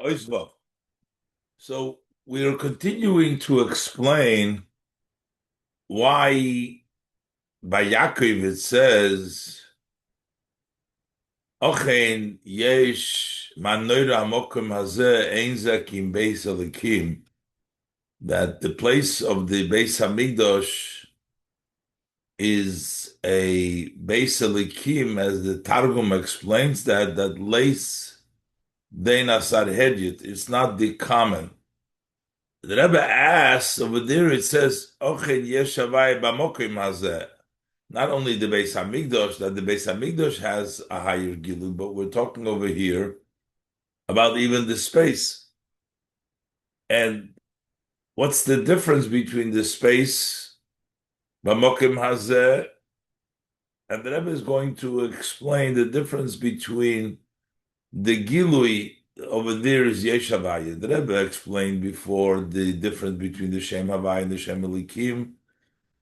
Oisvav. So we are continuing to explain why by Yaakov it says, Ochen yesh manoira amokim hazeh ein zakim beis alikim, that the place of the Beis HaMikdash is a Beis Alikim, as the Targum explains that lace dein asar hedyet. It's not the common. The Rebbe asks over there, it says, Ochen yesh havai b'mokim hazeh. Not only the Beis HaMikdash, that the Beis HaMikdash has a higher gilui, but we're talking over here about even the space. And what's the difference between the space, b'mokim hazeh, and the Rebbe is going to explain the difference between the gilui over there is yesh havaya. The Rebbe explained before the difference between the Shem Havaya and the Shem Elikim,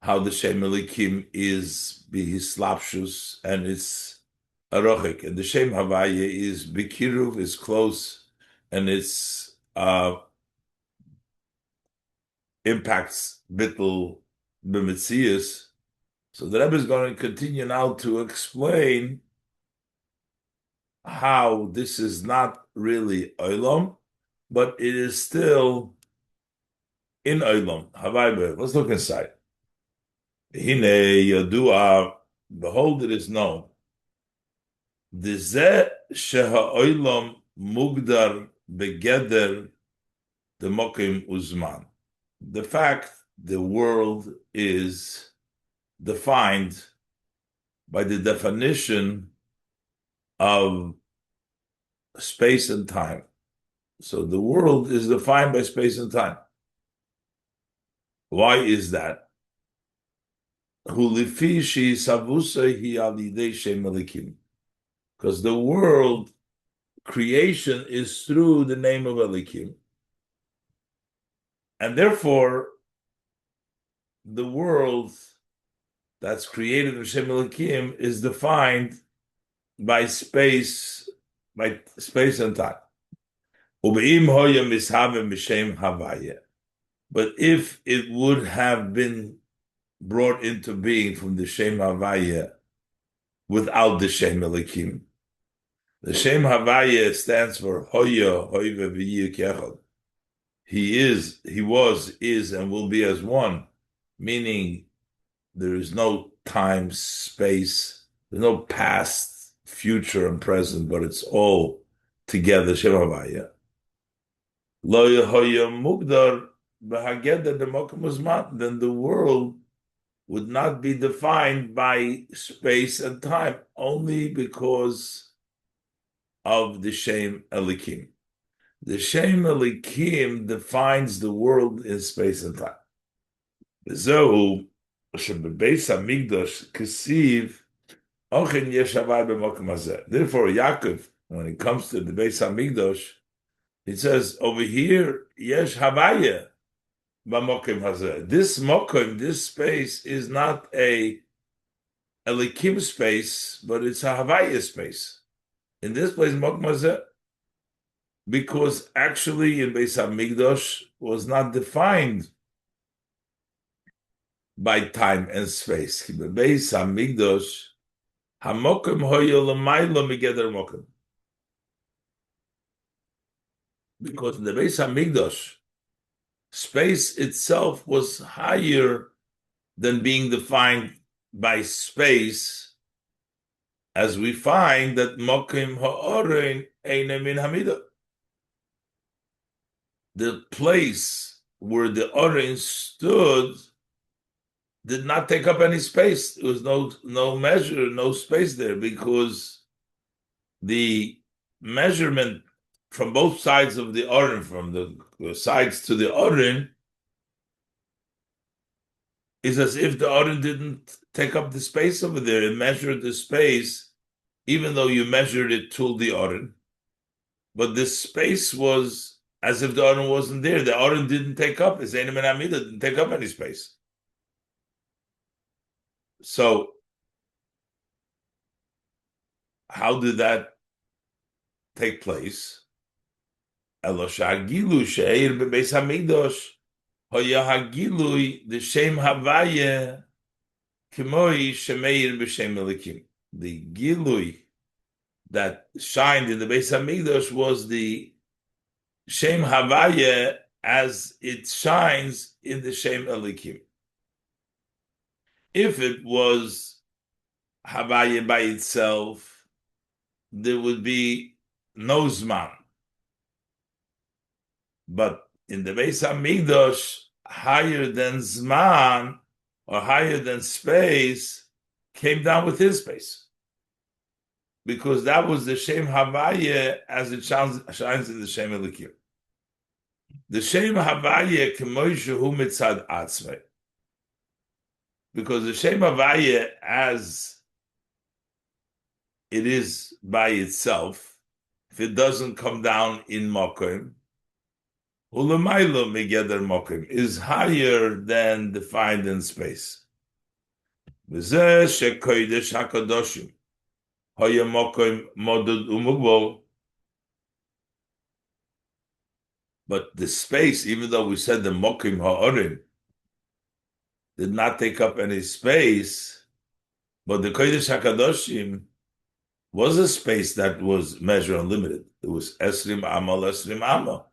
how the Shem Elikim is bihislapshus and it's arochik, and the Shem Havaya is bikiruv, is close, and it's impacts bittul b'metzias. So the Rebbe is going to continue now to explain how this is not really olam, but it is still in olam. Havai, let's look inside. Hine yadua, behold, it is known. Dezeh sheha olam mugdar begeder demokim uzman. The fact the world is defined by the definition of space and time. So the world is defined by space and time. Why is that? Because the world creation is through the name of Elikim. And therefore, the world that's created in Shem Elikim is defined by space and time. But if it would have been brought into being from the Shem Havaya without the Shem Elikim, the Shem Havaya stands for Hoya, Hoive, Yihiyeh Kavod. He was, is, and will be as one, meaning there is no time, space, there's no past, future, and present, but it's all together, Shem Havaya. Lo Yehoya Mugdar B'Hageder Demokim Uzman, then the world would not be defined by space and time, only because of the Shem Elikim. The Shem Elikim defines the world in space and time. Zehu shebebeis hamikdash kesiv ochen yesh havai b'mokim hazeh. Therefore, Yaakov, when it comes to the Beis Hamikdash, it says over here yesh havaya b'mokim hazeh. This mokim, this space, is not a Elikim space, but it's a havaya space. In this place, mokim hazeh, because actually in Beis Hamikdash was not defined by time and space. Beis Hamikdash hamokim hoya l'maylo migeder mokim. Because in the Beis Hamikdash, space itself was higher than being defined by space, as we find that mokim ha'orein eine min hamidah. The place where the orein stood did not take up any space. There was no measure, no space there, because the measurement from both sides of the orin, from the sides to the orin, is as if the orin didn't take up the space over there. It measured the space, even though you measured it to the orin, but this space was as if the orin wasn't there. The orin didn't take up, his Einim and Amida didn't take up any space. So, how did that take place? Elo shehagilu she'eir bebeis hamikdash hoya hagilui the shem havaya kimoi shemeir b'shem elikim. The gilui that shined in the Beis Hamikdash was the Shem Havaya as it shines in the Shem Elikim. If it was Havaya by itself, there would be no Zman. But in the Beis Hamikdash, higher than Zman or higher than space came down with his space. Because that was the Shem Havaya as it shines in the Shem Elikim. The Shem Havaya k'moishehu mitzad atzmei. Because the Shem Havaya as it is by itself, if it doesn't come down in Mokim, Ulamaylo megeder Mokim is higher than defined in space. V'zeh shekodesh hakadoshim hoya Mokim modud umugvol. But the space, even though we said the Mokim Ha'orim did not take up any space, but the Kodesh HaKadoshim was a space that was measured unlimited. It was Esrim Amma,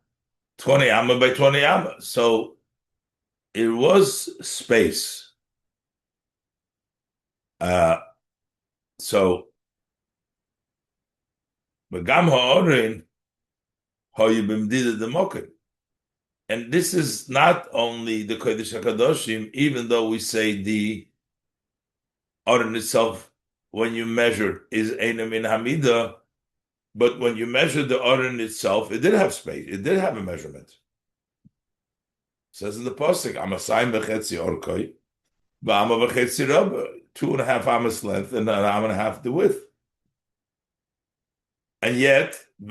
20 Amma by 20 Amma. So it was space. So, Begam Ha'orim the Mokim. And this is not only the Kodesh HaKadoshim, even though we say the Aron itself, when you measure, is Einem in Hamida, but when you measure the Aron itself, it did have space, it did have a measurement. It says in the Pasuk, Amasayim v'chetzi orkoi, v'ama v'chetzi rabba, 2.5 amas length and 1.5 the width. And yet, and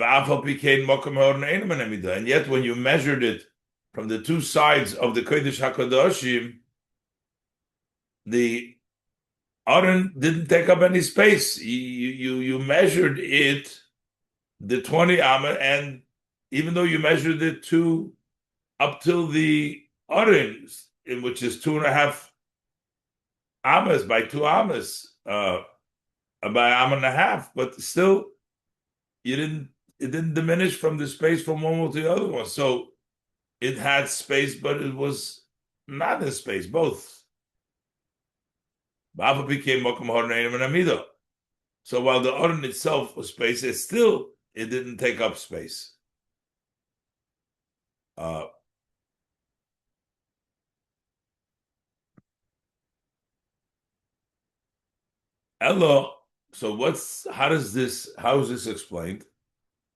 yet when you measured it from the two sides of the Kodesh HaKadoshim, the Aron didn't take up any space. You measured it, the 20 Amma, and even though you measured it up till the Aron, which is 2.5 Ammas by 2 Ammas, by 1.5 Amma, but still, it didn't diminish from the space from one wall to the other one. So it had space, but it was not in space, both. So while the Aron itself was space, it didn't take up space. Elo. So how is this explained?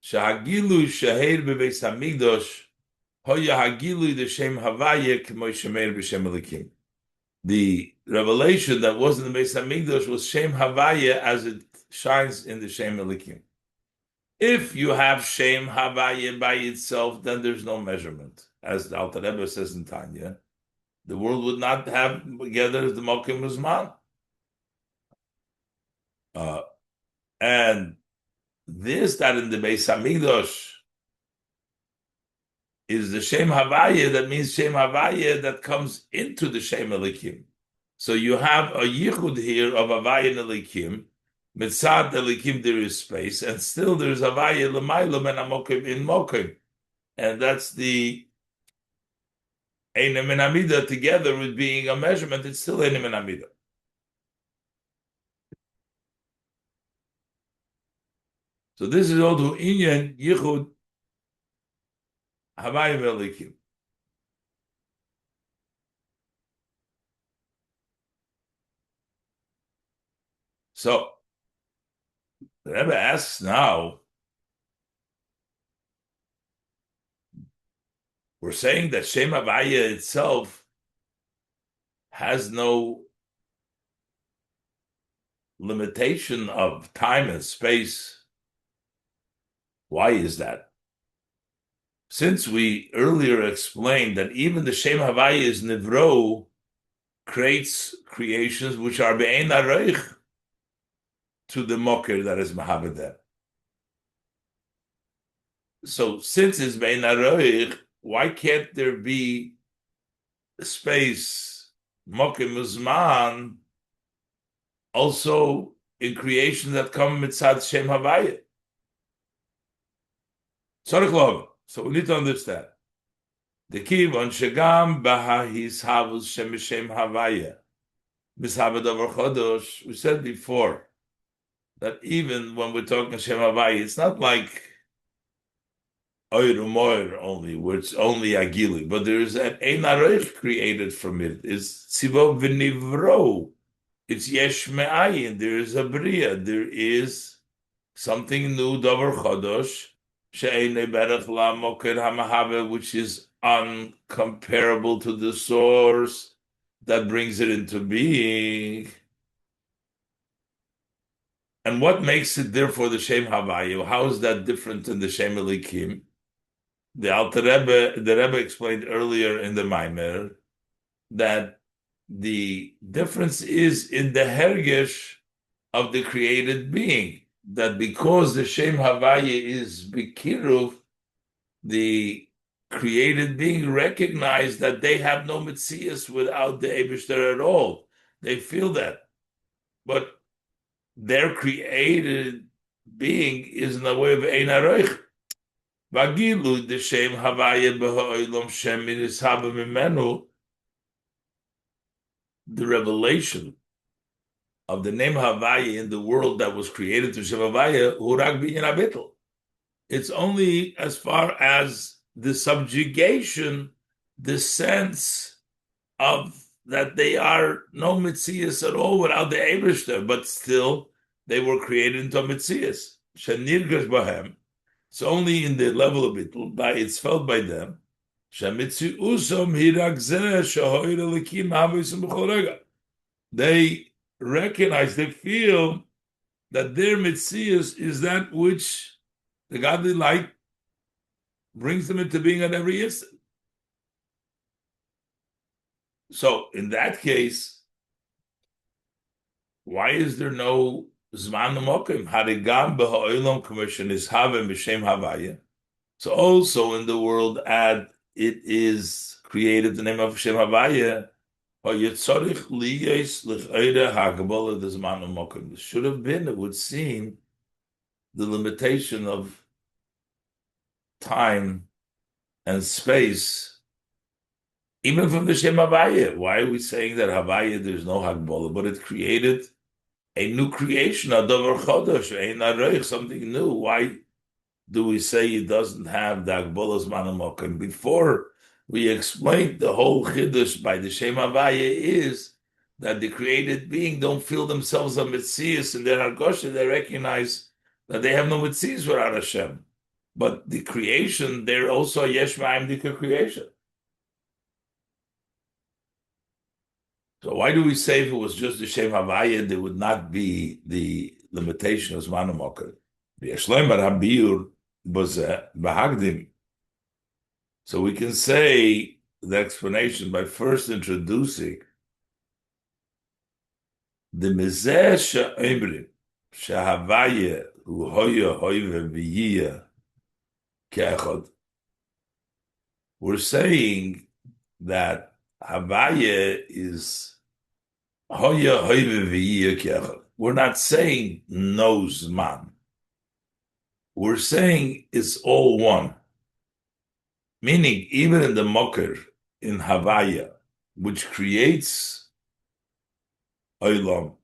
Shahagilu shaheir bebeis hamikdash hoya hagilu the shem havaya k'moy shemeir b'shem elikim. The revelation that was in the Beis Hamikdash was shem havaya as it shines in the shem elikim. If you have shem havaya by itself, then there's no measurement, as the Alter Rebbe says in Tanya. The world would not have together the Mokim Uzman. And this that in the Beis Hamikdash is the Shem Havaya, that means Shem Havaya that comes into the Shem Elikim. So you have a Yichud here of Havaya and Elikim. Mitzad Elikim there is space, and still there's Havaya L'maylam and Amokim in Mokim. And that's the Einem and Amida together with being a measurement, it's still Einem and Amida. So this is all to Inyan Yichud Havaya Velikim. So the Rebbe asks now, we're saying that Shem Havaya itself has no limitation of time and space. Why is that? Since we earlier explained that even the Shem Havaya is Nivro, creates creations which are Be'ein Areich to the Moker that is Mahabedeh. So since it's Bein Aroich, why can't there be space, Mokim Uzman, also in creation that come mitzad Shem Havaya? So we need to understand. The kivon shegam bahahis havus shem Havaya. Mishabed over Chodosh, we said before that even when we're talking Shem Havaya, it's not like Oir Umoir only, where it's only Agili, but there's an Ein Aroich created from it. It's Tzivo V'nivro. It's Yesh Me'ayin. There is a Bria. There is something new, Dover Chodosh, She'einei Berech La Moker HaMahave, which is uncomparable to the source that brings it into being. And what makes it therefore the Shem Havayu? How is that different than the Shem Elikim? The Rebbe explained earlier in the Mamer that the difference is in the hergesh of the created being. That because the Shem Havaya is Bikiruv, the created being recognize that they have no Metzias without the Eibishter at all. They feel that. But their created being is in the way of Ein Aroich. Vagilu the Shem Havaya b'ha'olam Shem minishabe mimenu. The revelation of the name Havaya in the world that was created to Shem Havaya hurag b'inyan habitul. It's only as far as the subjugation, the sense of that they are no Metzias at all without the Eibishter, but still they were created into Metzias. Shenirgash bahem. It's only in the level of it, it's felt by them. They recognize, they feel that their Metzias is that which the godly light brings them into being at every instant. So in that case, why is there no Zman Mokim? Harigam b'ha'olam commission is Havim b'Shem Havaya. So also in the world it is created the name of Shem Havaya. It should have been, it would seem, the limitation of time and space, even from the Shem Havaya. Why are we saying that Havaya there's no Hagbola, but it created a new creation, a Dover Chodosh, Ein Aroich, something new? Why do we say it doesn't have the Hagbolas Manamok? And before we explained the whole Chiddush by the Shem Havaya is that the created being don't feel themselves a Metzias in their Hargosha. They recognize that they have no Metzias without Hashem. But the creation, they're also a Yesh Ma'im Dika creation. So why do we say if it was just the Shem Havaya, there would not be the limitation of Zman HaMoker? So we can say the explanation by first introducing the Mizeh She'emrim She'Havaya Hu Hoya Hoive Yihiyeh Kavod. We're saying that Havaya is Hoya Hoive Yihiyeh Kavod. We're not saying no Zman. We're saying it's all one. Meaning, even in the Moker, in Havaya, which creates Olam,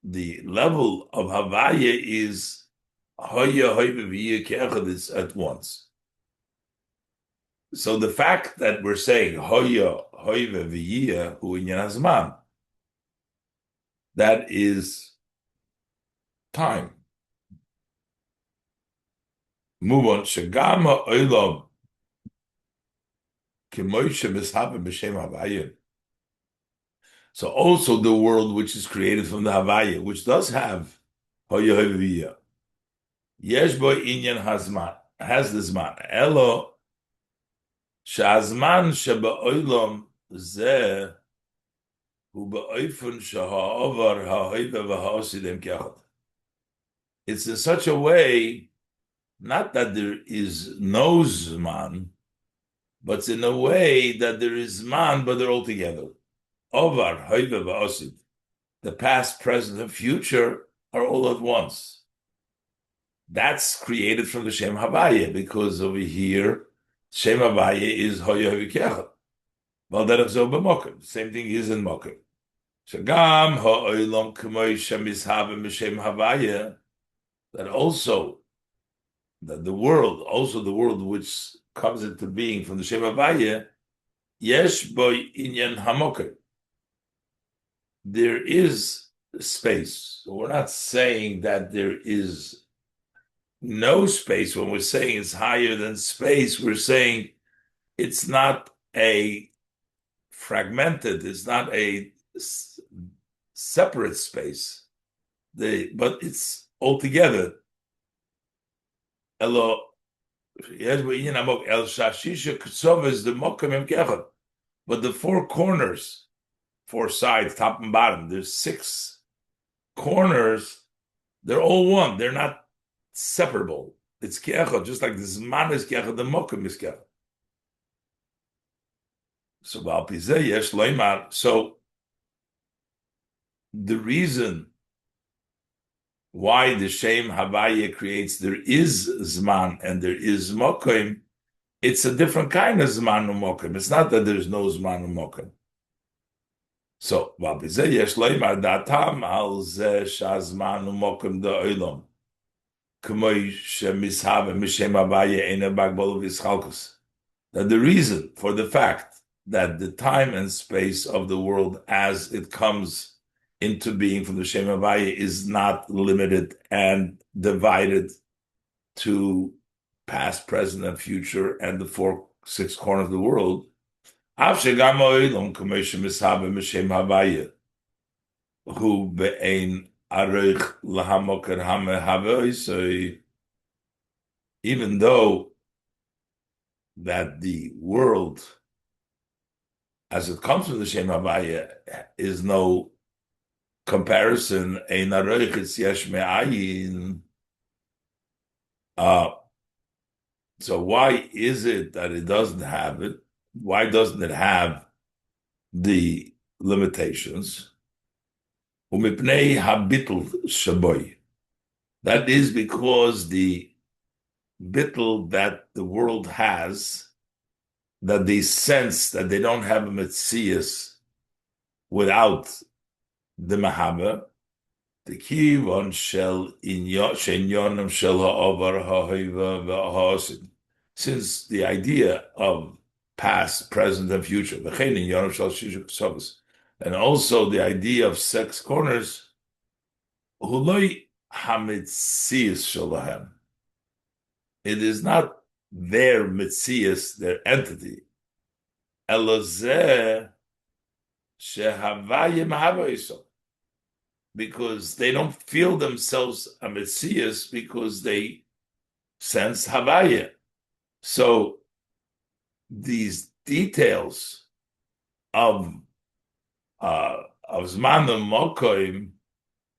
the level of Havaya is Hoya Hoive Yihiyeh Kavod is at once. So the fact that we're saying Hoya Hoive Yihiyeh Hu Inyan Hazman, that is time. Move on. Shagam ha'olam k'moishe mishabe b'shem Havaya. So also the world which is created from the Havaya, which does have Hoya Hoive Yihiyeh, yesh bo inyan hazman, has the zman. Elo sha'azman she'ba'olam zeh hu ba'oifun sheha'ovar ha'hoive v'ha'osidem kechad. It's in such a way Not that there is no Zman, but it's in a way that there is Zman, but they're all together. Ovar, Hoive, Va'osid. The past, present, and future are all at once. That's created from the Shem Havaya, because over here, Shem Havaya is Hoya Havikechad. Well, that is over Mokim. Same thing is in Mokim. Shagam ha'olam k'moy shemizhav m'shem Havaya. That also, that the world, also the world which comes into being from the Shem Havaya, yesh boy inyan hamokim. There is space. So we're not saying that there is no space. When we're saying it's higher than space, we're saying it's not a fragmented, it's not a separate space. But it's all together. Elo, yes, El Shashisha Ksov is the Mokamim Kechad. But the four corners, four sides, top and bottom, there's 6 corners, they're all one. They're not separable. It's Kechad, just like the Zman is Kechad, the Mokim is Kechad. So the reason why the Shem Havaya creates, there is Zman and there is Mokim, it's a different kind of Zman Mokim. It's not that there's no Zman Mokim. So, datam al ze shazman Mokim da olam. That the reason for the fact that the time and space of the world as it comes into being from the Shem Havaya is not limited and divided to past, present, and future, and the 6 corners of the world. Who be'ein even though that the world, as it comes from the Shem Havaya, is no comparison, ein aroich it's yesh me'ayin. So why is it that it doesn't have it? Why doesn't it have the limitations? Umipnei habitl shaboy. That is because the bitl that the world has, that they sense that they don't have a metzias without the mahaba, the kivon shel inyonim shel ha'ovar ha'hoiva v'ha'osid. Since the idea of past, present, and future, and also the idea of 6 corners, huloi hametzias shalahem. It is not their metzias, their entity. Elozeh shehavayim havayiso. Because they don't feel themselves a metzias because they sense havaya. So these details of Zman and Mokoim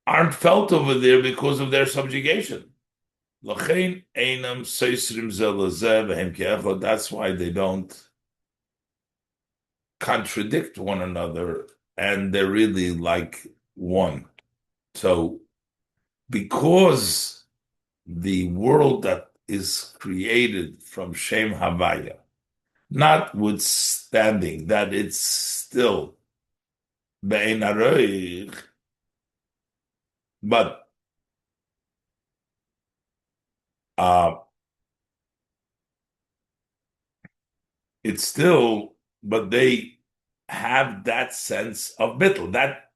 aren't felt over there because of their subjugation. That's why they don't contradict one another, and they're really like one. So, because the world that is created from Shem Havaya, notwithstanding that it's still Be'ein Aroich, but it's still, but they have that sense of bittul. That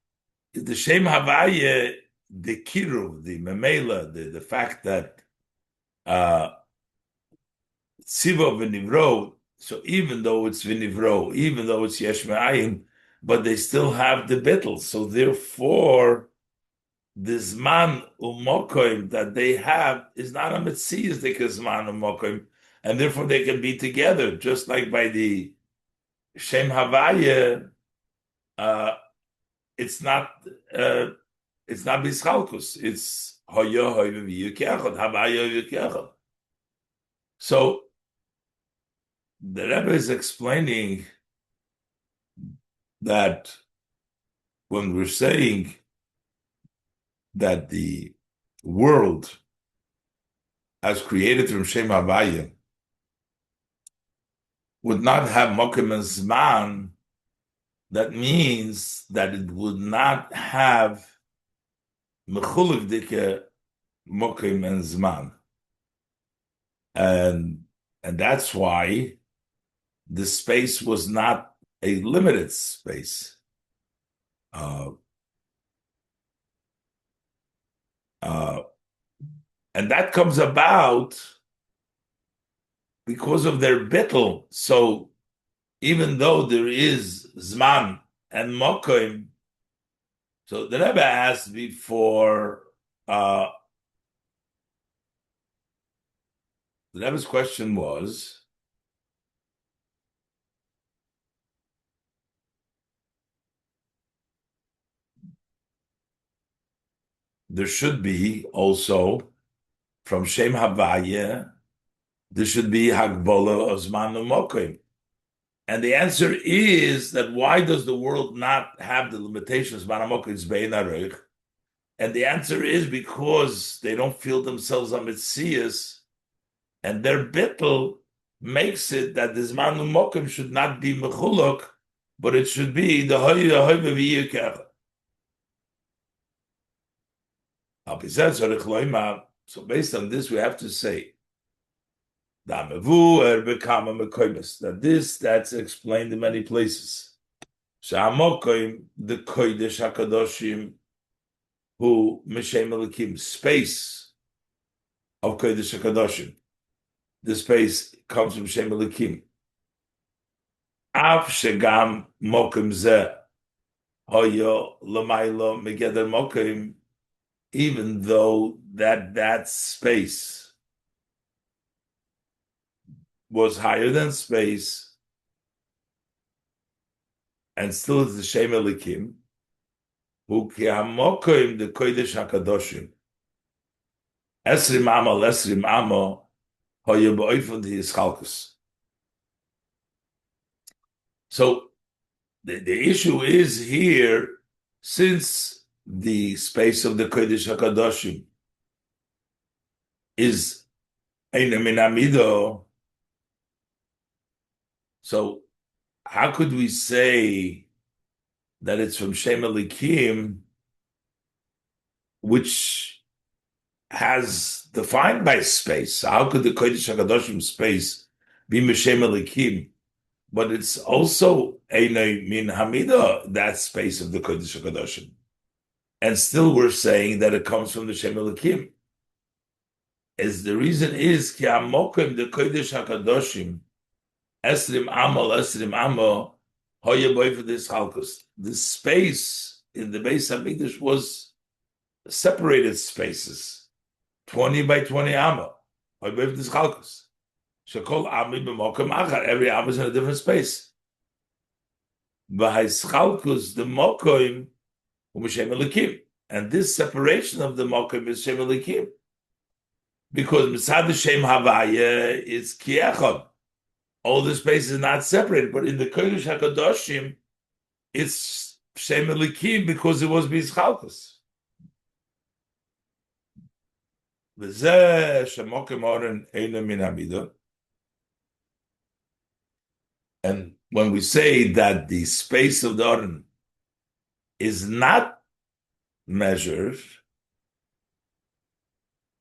the Shem Havaya, the kiruv, the memela, the fact that tzivo v'nivro. So even though it's v'nivro, even though it's yesh me'ayim, but they still have the bittul. So therefore, the zman umokoim that they have is not a metzias the zman umokoim, and therefore they can be together, just like by the Shem Havaya. It's not bischalkus. It's Yihiyeh Kavod HaBayis HaZeh HaAcharon. So the Rebbe is explaining that when we're saying that the world as created from Shem Havaya would not have Mokim and Zman, that means that it would not have Mechuluk Dike Mokim and Zman. And that's why the space was not a limited space. And that comes about because of their bittul. So even though there is Zman and Mokim, so the Rebbe asked before, the Rebbe's question was, there should be also, from Shem Havaya, there should be Hagbola of Zman and Mokim. And the answer is that why does the world not have the limitations Zman and Mokim? It's Bein Areich. And the answer is because they don't feel themselves on Mitzias, and their bittul makes it that the Zman and Mokim should not be Mechulok, but it should be the Yihiyeh Kavod. So based on this, we have to say that that's explained in many places. The Kodesh HaKadoshim, who Mishem Elikim, space of Kodesh HaKadoshim. The space comes from Shem Elikim. Av shegam mokim zeh hoyo l'maylo megeder mokim, even though that space was higher than space, and still is the Shem Elikim, who ki hamokim the Kodesh HaKadoshim. Esrim amo hoyo ba'oifon hi'yischalkus. So the issue is here, since the space of the Kodesh HaKadoshim is Eina Min Amido, so how could we say that it's from Shem Elikim, which has defined by space? How could the Kodesh HaKadoshim space be Mishem Elikim? But it's also Einay Min Hamida, that space of the Kodesh HaKadoshim. And still we're saying that it comes from the Shem Elikim. As the reason is, Ki Amokim, the Kodesh HaKadoshim, Esrim Amo, Hoya Boy for this Halkus. The space in the Beis HaMikdash was separated spaces, 20 by 20 Amo, Hoya Boy for this Halkus. Every Am is in a different space. The Mokim, and this separation of the Mokim is Shem Elikim, because Mitzad the Shem Havaya is Kiechad. All the space is not separated, but in the Kodesh HaKadoshim, it's Shem Elikim because it was B'Yischalkus. V'zeh shemokim oren eina min hamidah. And when we say that the space of the Oren is not measured,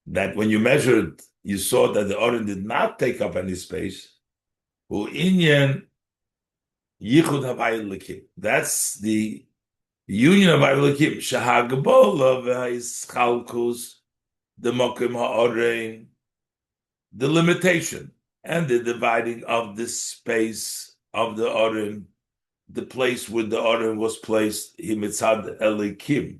that when you measured, you saw that the Oren did not take up any space, that's the union of Hayilikim. Shahagbola v'hischalkus, the Mokim ha'orein, the limitation and the dividing of the space of the Oren, the place where the Oren was placed, mitzad Elikim.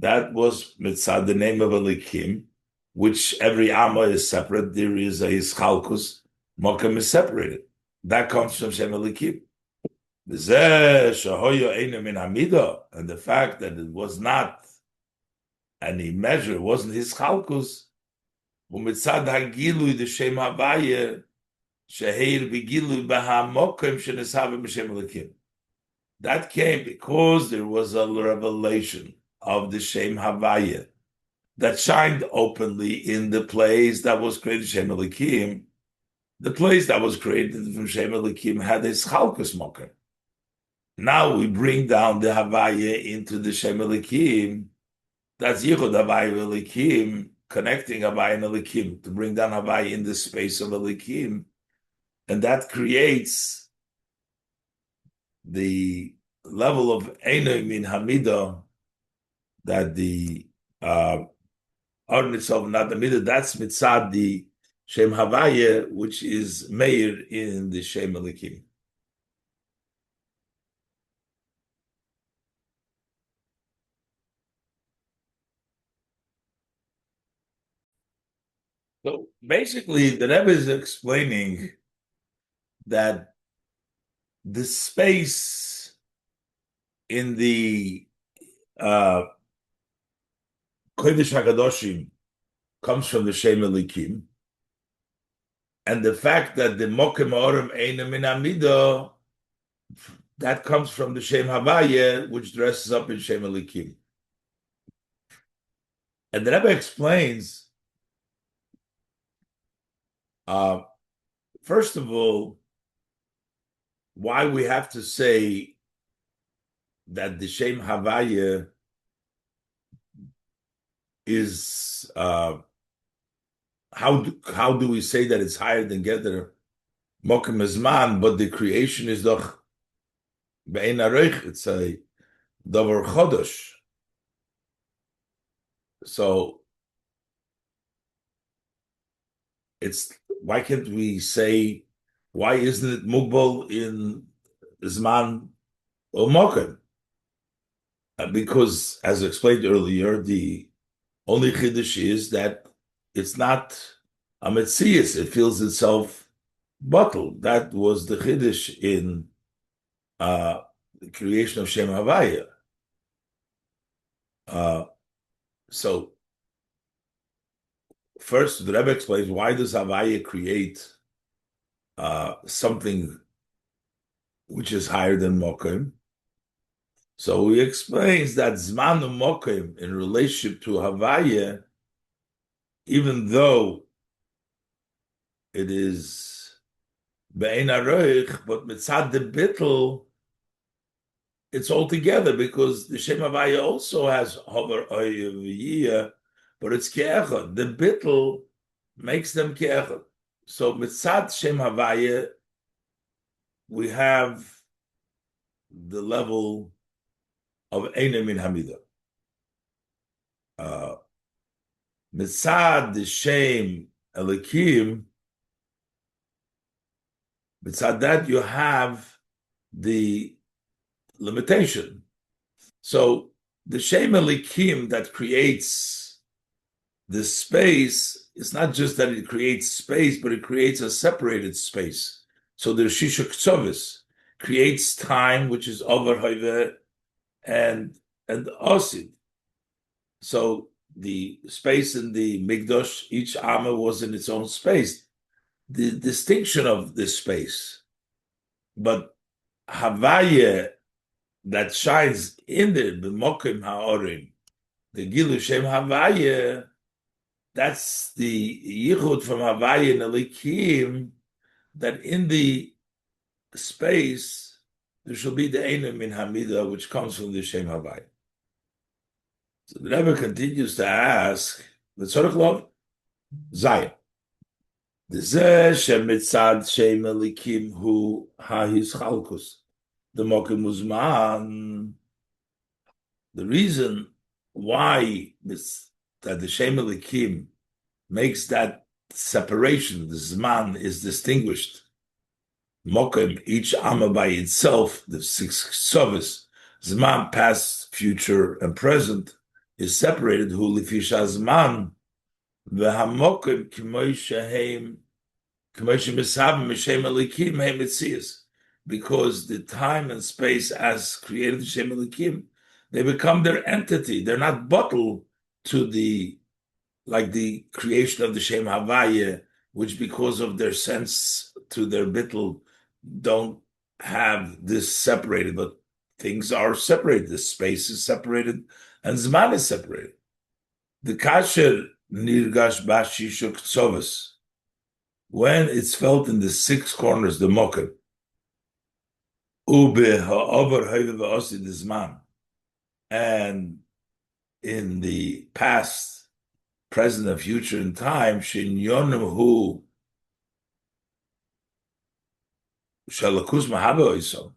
That was mitzad the name of Elikim, which every Amma is separate. There is a Yischalkus, Mokim is separated. That comes from Shem Elikim. And the fact that it was not any measure, it wasn't Yischalkus, ומצד הגילוי לשם הוויה, שהאיר בגילוי בהמוקם שנעשה בשם אלוקים. That came because there was a revelation of the Shem Havaya that shined openly in the place that was created Shem Elikim. The place that was created from Shem Elikim had a Chalkus Moker. Now we bring down the Havaya into the Shem Elikim. That's Yichud Havaya Elikim, connecting Havaya and Elikim, to bring down Havaya in the space of Elikim. And that creates the level of Einoi Min Hamida, that the Art itself, not the middle, that's mitzad the Shem Havaya, which is Meir in the Shem Elikim. So basically, the Rebbe is explaining that the space in the Kodesh HaKadoshim comes from the Shem Elikim, and the fact that the Mokem Orem Einem Min Amidah, that comes from the Shem Havaya, which dresses up in Shem Elikim. And the Rebbe explains, first of all, why we have to say that the Shem Havaya is how do we say that it's higher than Geder Mokem Zman, but the creation is doch Be'ein Areich, it's a Davar Chodosh. So it's, why can't we say, why isn't it Mugbal in Zman or Mokem? Because, as explained earlier, the only Chiddush is that it's not a Metzias, it feels itself bottled. That was the Chiddush in the creation of Shem Havaya. So, first, the Rebbe explains, why does Havaya create something which is higher than Mokem? So he explains that Zman Mokem in relationship to Havaya, even though it is Be'ein Aroich, but Mitzad the Bittel, it's all together, because the Shem Havaya also has Hover Yihiyeh, but it's Ke'echad. The Bittel makes them Ke'echad. So Mitzad Shem Havaya, we have the level of Einem Min Hamida. Mitzad the Shem Elikim, mitzad that you have the limitation. So the Shem Elikim that creates the space, it's not just that it creates space, but it creates a separated space. So the Shisha Ktsovis creates time, which is over Hoive and Osid. So the space in the Mikdash, each Amma was in its own space. The distinction of this space. But Havaya that shines in the Mokim Ha'orim, the Gilu Shem Havaya, that's the Yichud from Havaya and Elikim, that in the space there shall be the Einem Min Hamida, which comes from the Shem Havaya. So the Rebbe continues to ask, the Tzorach Lov, Zayin. The Mitzad Shem Elikim Hu Ha'his Chalkus, the Mokim Uzman. The reason why that the Shem Elikim makes that separation, the Zman is distinguished. Mokim, each Amma by itself, the six Ksovis, Zman, past, future, and present, is separated. Hu Lifisha Zman, v'hamokim k'moi shehem, k'moi shemishavim m'shem Elikim heim mitzias. Because the time and space as created Shem Elikim, they become their entity. They're not bottled to the like the creation of the Shem Havaya, which because of their sense to their bittul don't have this separated, but things are separated. The space is separated and Zman is separated. The kasher nirgash bashishuk tzovas, when it's felt in the six corners, the mokem, ube ha'over hayve v'osid zman, and in the past, present, and future, in time, shinyonim hu shalakus mahabe.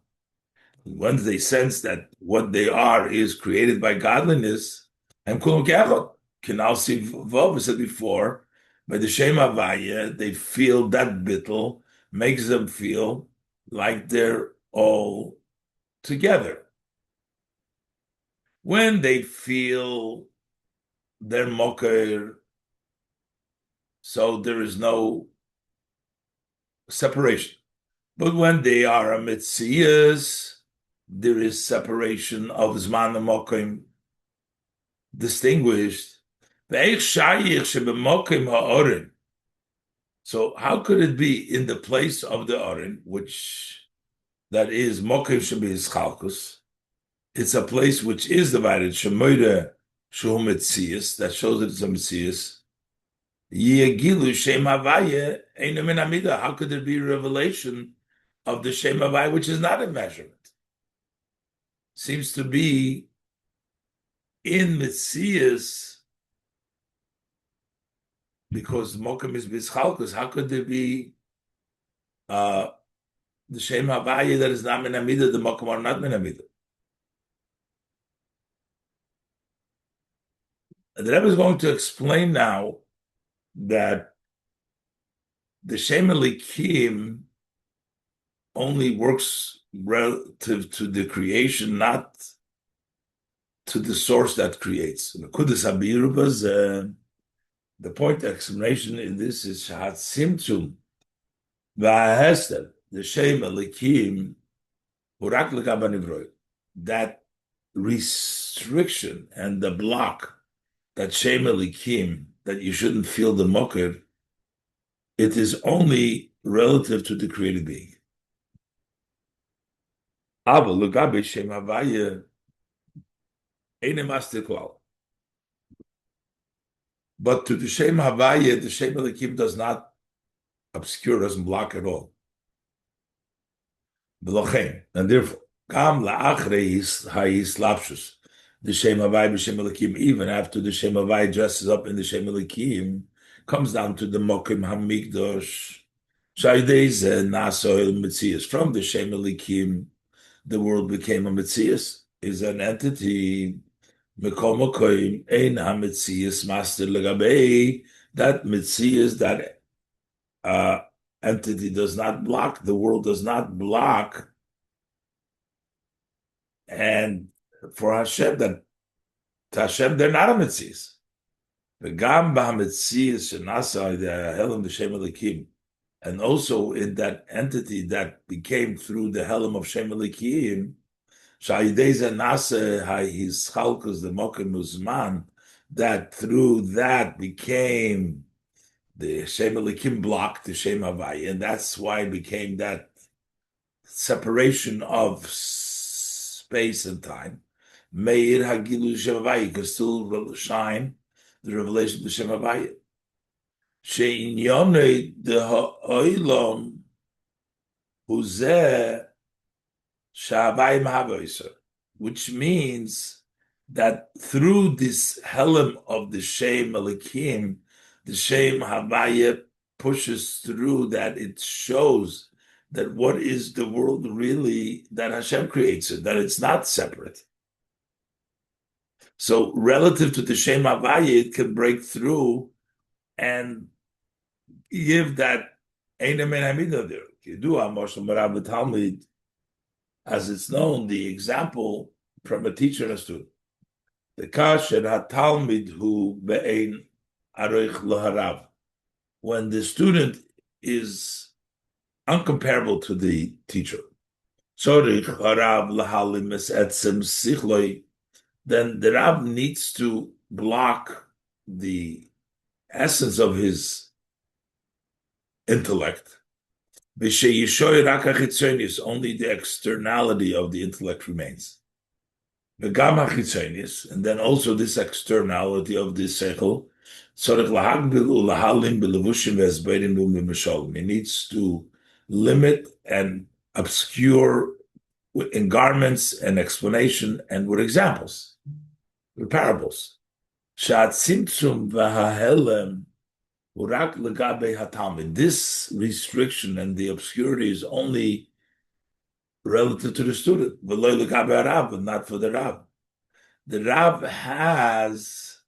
Once they sense that what they are is created by godliness, and kulum kechot, can now see Vov said before, by the Shem Havaya, they feel that bittul makes them feel like they're all together. When they feel their moker, so there is no separation. But when they are a mitzias, there is separation of Zman and Mokim distinguished. So how could it be in the place of the Orin, which that is Mokim should be Ischalkus? It's a place which is divided, Shemoida Shu Mitzias, that shows that it's a Mitzias. Yegilu Shem Havaya Eina Min Amida. How could there be a revelation of the Shem Havaya, which is not a measurement? Seems to be in Mitzias, because Mokum is Bischalkus. How could there be the Shem Havaya that is not Min Amida, the Mokum are not Min Amida? The Rebbe is going to explain now that the Shem Elikim only works relative to the creation, not to the source that creates. The point of explanation in this is Shahat Simtzum V'Hester, the Shem Elikim Urak L'Gaba Nivroy, that restriction and the block that Shem Elikim, that you shouldn't feel the mocker, it is only relative to the created being. But to the Shem Havaya, the Shem Elikim does not obscure, doesn't block at all. And therefore, the Shem Havaya, Shem Elikim, even after the Shem Havaya dresses up in the Shem Elikim, comes down to the Mokim HaMikdash. From the Shem Elikim, the world became a Metzias, is an entity. That Metzias, that entity does not block, the world does not block. And for Hashem, that to Hashem, they're not a Metzias. And also in that entity that became through the Helam of Shem Elikim, that through that became the Shem Elikim block, the Shem Havaya, and that's why it became that separation of space and time. Meir Hagilu Shem Havaya could still shine the revelation of the Shem Havaya. She'inyone de ha'olam huzeh sha'avayim ha'bayis, which means that through this helm of the Shem Elikim, the Shem Havaya pushes through, that it shows that what is the world really, that Hashem creates it, that it's not separate. So relative to the Shem Havaya, it can break through and give that Eina Min Hamida there. As it's known, the example from a teacher and a student. The kasher hatalmid hu be'ein aroich laharav. When the student is uncomparable to the teacher, sorich harav lahalim es etzem sichloi, then the Rab needs to block the essence of his intellect. Only the externality of the intellect remains. And then also this externality of the seichel. He needs to limit and obscure in garments and explanation and with examples, with parables. This restriction and the obscurity is only relative to the student, but not for the Rab. The Rab has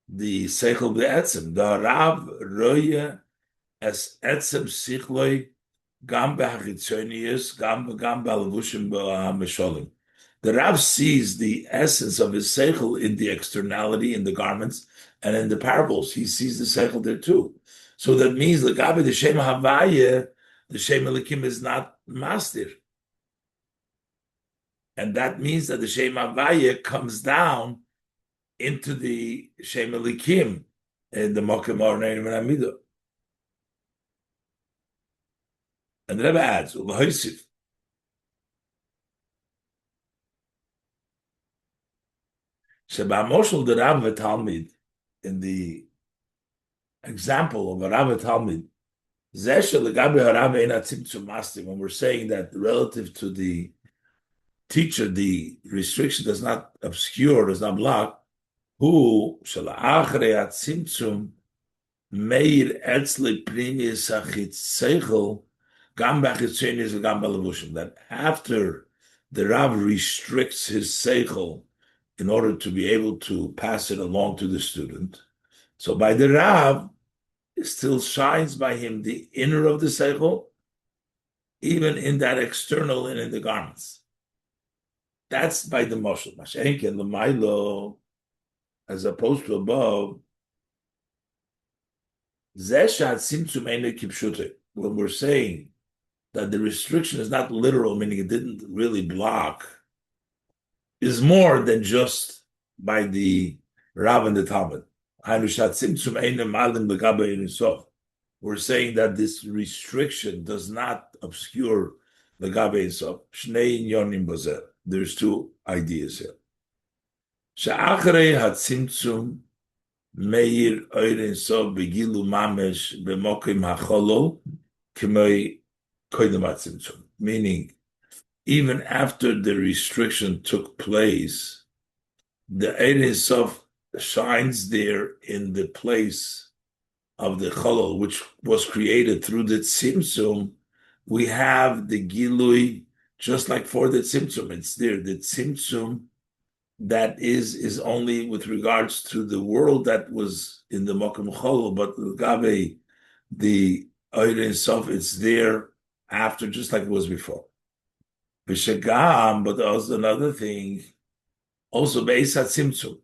the seichel be'etzem. The Rab roye as etzem sichloi gam be'hachitzonius gam be'alevushim be'amisholim. The Rab sees the essence of his seichel in the externality, in the garments, and in the parables. He sees the seichel there too. So that means the Gabi, the Shem Havayeh, the Shem Elikim is not master. And that means that the Shem Havayeh comes down into the Shem Elikim in the Mokem Orneim and Amidah. And the Rebbe adds, U'lahoisif. Sheba Moshel the Rav Talmid, in the example of a Rav Talmid, when we're saying that relative to the teacher, the restriction does not obscure, does not block, who that after the Rav restricts his seichel in order to be able to pass it along to the student, so by the Rav, it still shines by him the inner of the seichel, even in that external and in the garments. That's by the moshel. Mashenken l'maylo, as opposed to above, when we're saying that the restriction is not literal, meaning it didn't really block, is more than just by the Rav and the Talmud. We're saying that this restriction does not obscure the Gabe Insof. Shnei Inyonim Bozer. There's two ideas here. She'achrei hatzimtzum meir oir Insof begilu mamesh b'mokim hacholol k'mei koidem hatzimtzum. Meaning, even after the restriction took place, the Ein Insof shines there in the place of the cholol, which was created through the tzimtzum. We have the gilui, just like for the tzimtzum, it's there. The tzimtzum that is only with regards to the world that was in the mokum cholol, but the Ein Sof, it's there after, just like it was before. B'shegam, but also another thing, also beis hatzimtzum.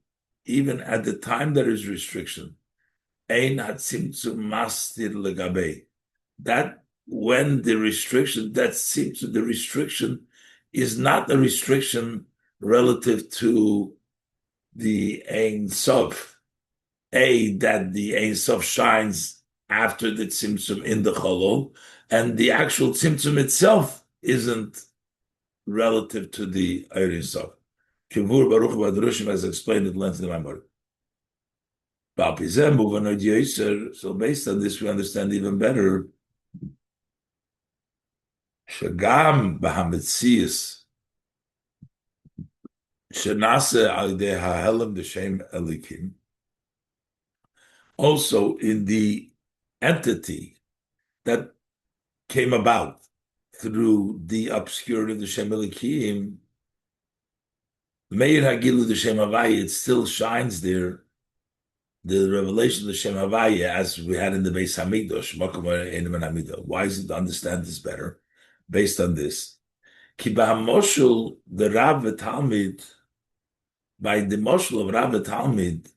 Even at the time there is restriction, ein hatzimtzum mastir legabe. That when the restriction, that seems the restriction is not a restriction relative to the Ein Sof. That the Ein Sof shines after the tzimtzum in the cholol, and the actual tzimtzum itself isn't relative to the Ein Sof. Kivur Baruch Badrushim has explained at length in the Mamer. So based on this, we understand even better. Shagam b'hametzias shenase al yidei ha'helem d'shem elikim. Also in the entity that came about through the obscurity of the Shem Elikim, Meir Hagilu the Shem Havayeh, it still shines there, the revelation of the Shem Havayeh, as we had in the Beis HaMikdash, Why is it to understand this better? Based on this. Ki b'hamoshul, the Rav Talmid, by the moshul of Rav Talmid,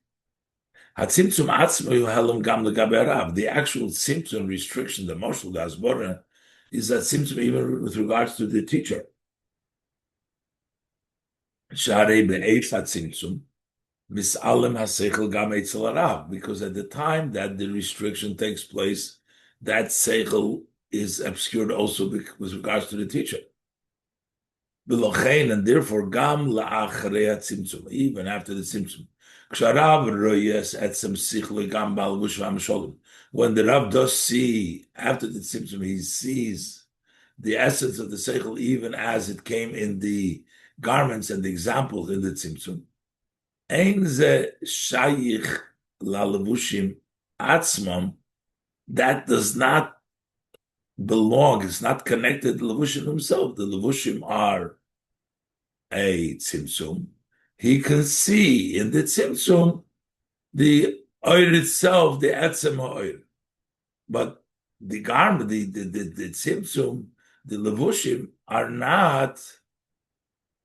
hatzimtzum atzmo yuhalom gam legabe Rav, the actual symptom restriction, the moshul, the asbora, is that symptom even with regards to the teacher. Sharei be'eif hatzimtzum, Misalem haseichel gam eitzel harav, because at the time that the restriction takes place, that seichel is obscured also with regards to the teacher. And therefore, gam la'acharei tzimtzum, even after the tzimtzum. Ksharav royes etzem sichle gam bal vushvam sholem. When the Rav does see, after the tzimtzum, he sees the essence of the seichel, even as it came in the garments and the examples in the tzimtzum. Ein ze shayich la'levushim atzmam, that does not belong, it's not connected to levushim himself. The levushim are a tzimtzum. He can see in the tzimtzum the oir itself, the etzem oir. But the garment, the tzimtzum, the levushim are not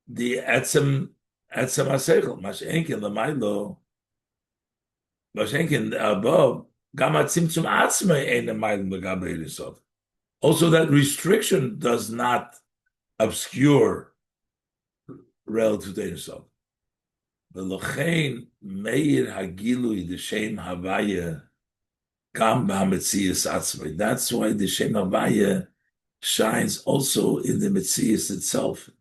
the etzem haseichel. Mashenkin l'maylo, mashenkin above, gama tzimtzum atzmei ein l'maylo l'gabei yisov. Also, that restriction does not obscure relative to yourself. V'lochein meir hagilui the shem havaya gam b'hametzias atzmei. That's why the shem havaya shines also in the metzias itself.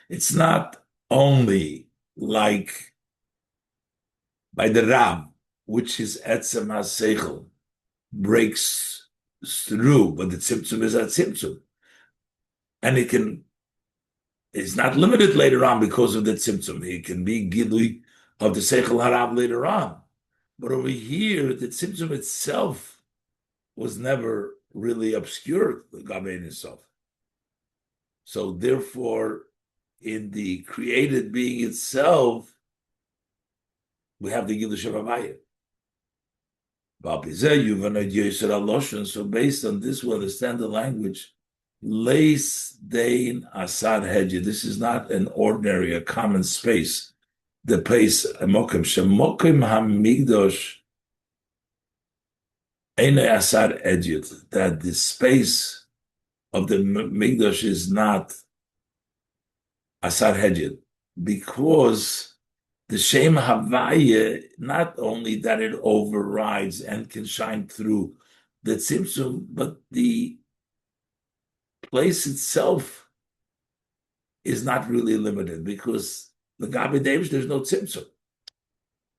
It's not only like by the Ram, which is etzem haseichel, breaks through, but the tzimtzum is a tzimtzum, and it's not limited later on because of the tzimtzum. It can be gilui of the seichel harav later on, but over here the tzimtzum itself was never really obscured the gabein itself. So therefore, in the created being itself, we have the gilui shavavayah. So based on this, we understand the language. Leis dein asad hedge. This is not an ordinary, a common space. The place mokim shemokim hamigdosh eine asad hedge. That the space of the migdosh is not asad hedge, because the Shem Havaya, not only that it overrides and can shine through the tzimtzum, but the place itself is not really limited, because the Gabi Davish, there's no tzimtzum.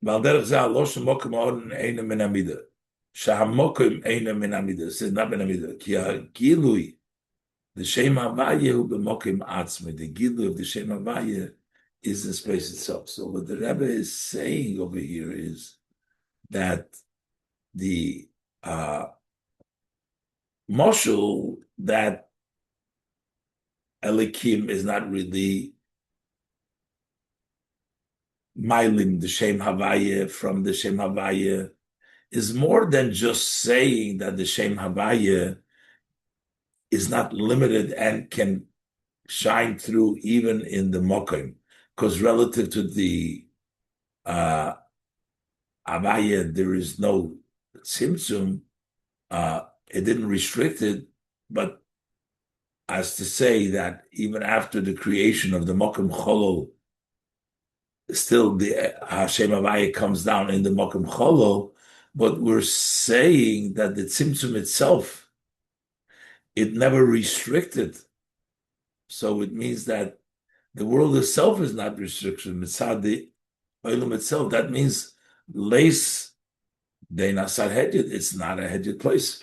Shahamokim eina min amida. It says not min amida. Ki ha'gilui, the Shem Havaya hu b'mokim atzmi. The gilui of the Shem Havaya is the space itself. So what the Rebbe is saying over here is that the moshul that Elikim is not really miling the Shem Havaya from the Shem Havaya is more than just saying that the Shem Havaya is not limited and can shine through even in the Mokim. Because relative to the Havaya, there is no tzimtzum. It didn't restrict it, but as to say that even after the creation of the Mokim Cholol, still the Hashem Havaya comes down in the Mokim Cholol, but we're saying that the tzimtzum itself, it never restricted. So it means that the world itself is not restricted. Mitzad the olam itself, that means leis dein asad hedjed. It's not a hedjed place.